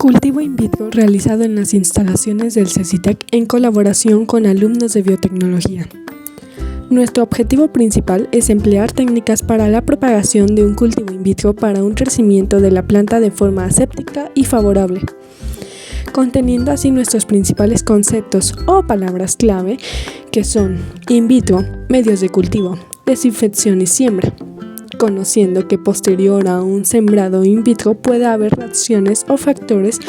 Cultivo in vitro realizado en las instalaciones del CECITEC en colaboración con alumnos de biotecnología. Nuestro objetivo principal es emplear técnicas para la propagación de un cultivo in vitro para un crecimiento de la planta de forma aséptica y favorable, conteniendo así nuestros principales conceptos o palabras clave que son in vitro, medios de cultivo, desinfección y siembra. Conociendo que posterior a un sembrado in vitro puede haber reacciones o factores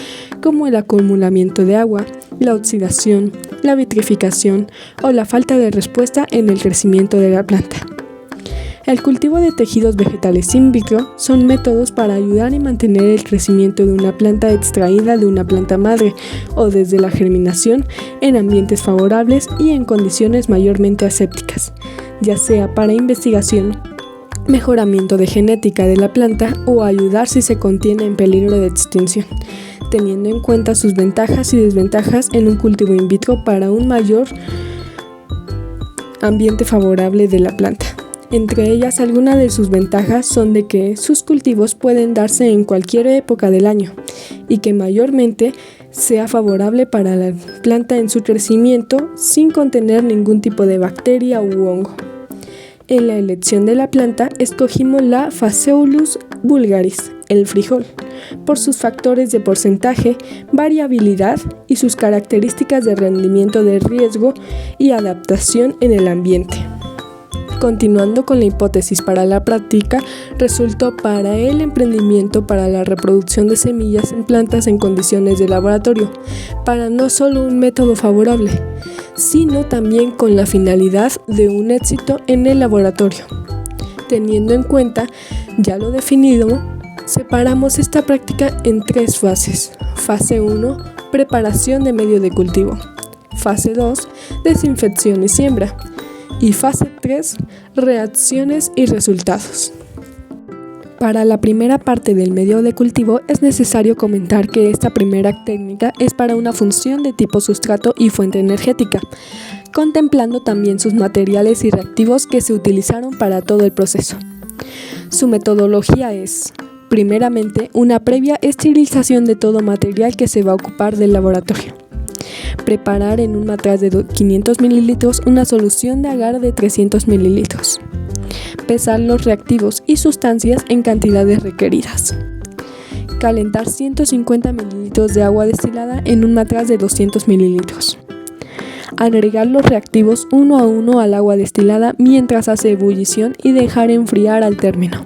como el acumulamiento de agua, la oxidación, la vitrificación o la falta de respuesta en el crecimiento de la planta. El cultivo de tejidos vegetales in vitro son métodos para ayudar y mantener el crecimiento de una planta extraída de una planta madre o desde la germinación en ambientes favorables y en condiciones mayormente asépticas, ya sea para investigación, mejoramiento de genética de la planta o ayudar si se contiene en peligro de extinción, teniendo en cuenta sus ventajas y desventajas en un cultivo in vitro para un mayor ambiente favorable de la planta. Entre ellas, algunas de sus ventajas son de que sus cultivos pueden darse en cualquier época del año y que mayormente sea favorable para la planta en su crecimiento sin contener ningún tipo de bacteria u hongo. En la elección de la planta escogimos la Phaseolus vulgaris, el frijol, por sus factores de porcentaje, variabilidad y sus características de rendimiento de riesgo y adaptación en el ambiente. Continuando con la hipótesis para la práctica, resultó para el emprendimiento para la reproducción de semillas en plantas en condiciones de laboratorio, para no solo un método favorable, sino también con la finalidad de un éxito en el laboratorio. Teniendo en cuenta ya lo definido, separamos esta práctica en 3 fases. Fase 1, preparación de medio de cultivo. Fase 2, desinfección y siembra. Y fase 3, reacciones y resultados. Para la primera parte del medio de cultivo es necesario comentar que esta primera técnica es para una función de tipo sustrato y fuente energética, contemplando también sus materiales y reactivos que se utilizaron para todo el proceso. Su metodología es, primeramente, una previa esterilización de todo material que se va a ocupar del laboratorio. Preparar en un matraz de 500 ml una solución de agar de 300 ml. Pesar los reactivos y sustancias en cantidades requeridas. Calentar 150 ml de agua destilada en un matraz de 200 ml. Agregar los reactivos uno a uno al agua destilada mientras hace ebullición y dejar enfriar al término.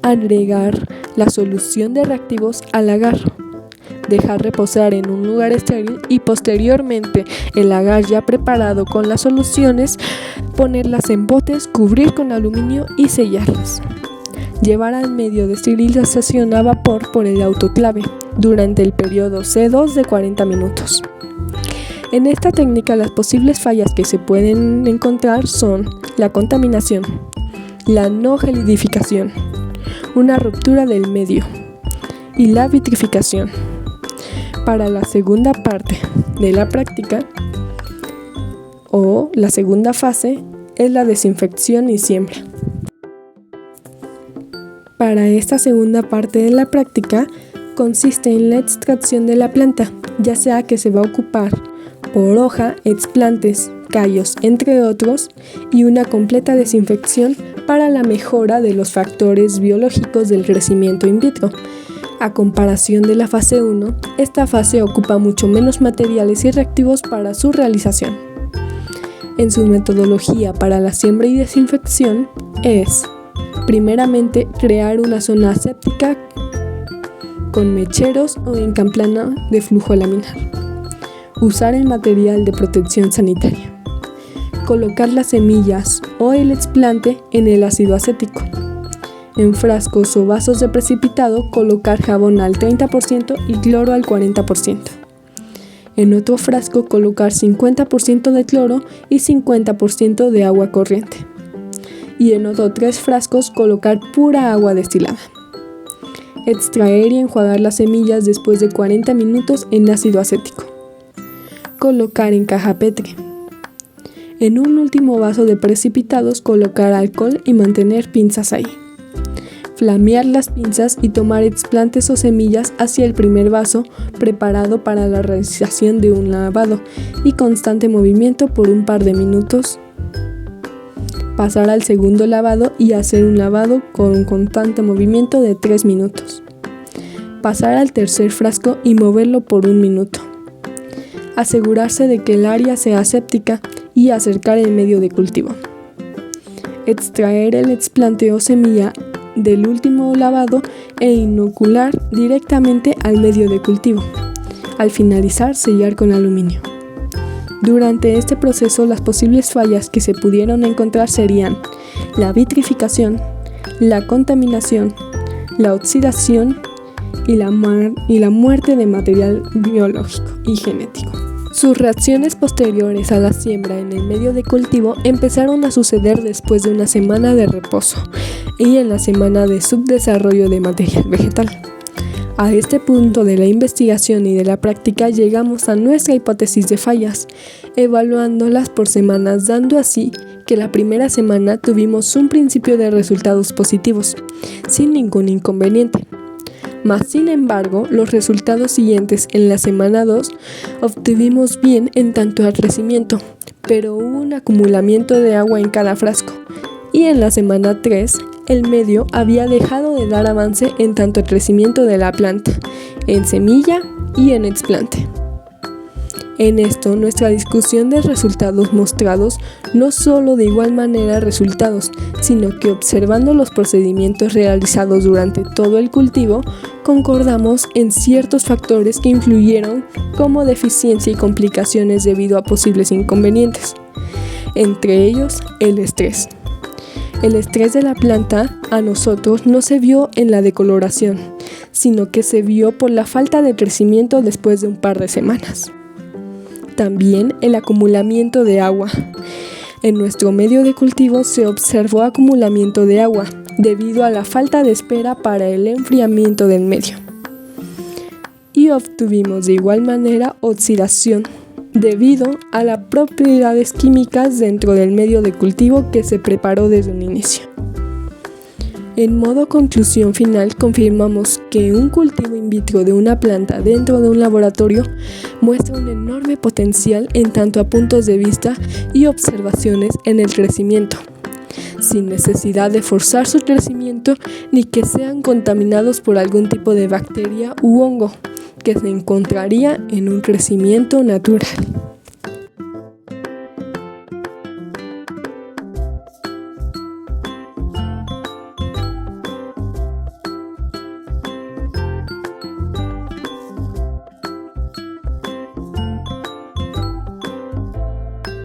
Agregar la solución de reactivos al agar. Dejar reposar en un lugar estéril y posteriormente el agar ya preparado con las soluciones, ponerlas en botes, cubrir con aluminio y sellarlas. Llevar al medio de esterilización a vapor por el autoclave durante el periodo C2 de 40 minutos. En esta técnica las posibles fallas que se pueden encontrar son la contaminación, la no gelidificación, una ruptura del medio y la vitrificación. Para la segunda parte de la práctica o la segunda fase es la desinfección y siembra. Para esta segunda parte de la práctica consiste en la extracción de la planta, ya sea que se va a ocupar por hoja, explantes, callos, entre otros, y una completa desinfección para la mejora de los factores biológicos del crecimiento in vitro. A comparación de la fase 1, esta fase ocupa mucho menos materiales y reactivos para su realización. En su metodología para la siembra y desinfección es, primeramente, crear una zona aséptica con mecheros o en camplana de flujo laminar. Usar el material de protección sanitaria. Colocar las semillas o el explante en el ácido acético. En frascos o vasos de precipitado, colocar jabón al 30% y cloro al 40%. En otro frasco, colocar 50% de cloro y 50% de agua corriente. Y en otros 3 frascos, colocar pura agua destilada. Extraer y enjuagar las semillas después de 40 minutos en ácido acético. Colocar en caja Petri. En un último vaso de precipitados, colocar alcohol y mantener pinzas ahí. flamear las pinzas y tomar explantes o semillas hacia el primer vaso preparado para la realización de un lavado y constante movimiento por un par de minutos. Pasar al segundo lavado y hacer un lavado con constante movimiento de 3 minutos. Pasar al tercer frasco y moverlo por 1 minuto. Asegurarse de que el área sea aséptica y acercar el medio de cultivo. Extraer el explante o semilla del último lavado e inocular directamente al medio de cultivo. Al finalizar, sellar con aluminio. Durante este proceso, las posibles fallas que se pudieron encontrar serían la vitrificación, la contaminación, la oxidación y la muerte de material biológico y genético. Sus reacciones posteriores a la siembra en el medio de cultivo empezaron a suceder después de una semana de reposo y en la semana de subdesarrollo de material vegetal. A este punto de la investigación y de la práctica llegamos a nuestra hipótesis de fallas, evaluándolas por semanas, dando así que la primera semana tuvimos un principio de resultados positivos, sin ningún inconveniente. Mas, sin embargo, los resultados siguientes en la semana 2 obtuvimos bien en tanto al crecimiento, pero hubo un acumulamiento de agua en cada frasco. Y en la semana 3, el medio había dejado de dar avance en tanto al crecimiento de la planta, en semilla y en explante. En esto, nuestra discusión de resultados mostrados no solo de igual manera resultados, sino que observando los procedimientos realizados durante todo el cultivo, concordamos en ciertos factores que influyeron como deficiencia y complicaciones debido a posibles inconvenientes. Entre ellos, el estrés. El estrés de la planta a nosotros no se vio en la decoloración, sino que se vio por la falta de crecimiento después de un par de semanas. También el acumulamiento de agua. En nuestro medio de cultivo se observó acumulamiento de agua debido a la falta de espera para el enfriamiento del medio. Y obtuvimos de igual manera oxidación debido a las propiedades químicas dentro del medio de cultivo que se preparó desde un inicio. En modo conclusión final, confirmamos que un cultivo in vitro de una planta dentro de un laboratorio muestra un enorme potencial en tanto a puntos de vista y observaciones en el crecimiento, sin necesidad de forzar su crecimiento ni que sean contaminados por algún tipo de bacteria u hongo que se encontraría en un crecimiento natural.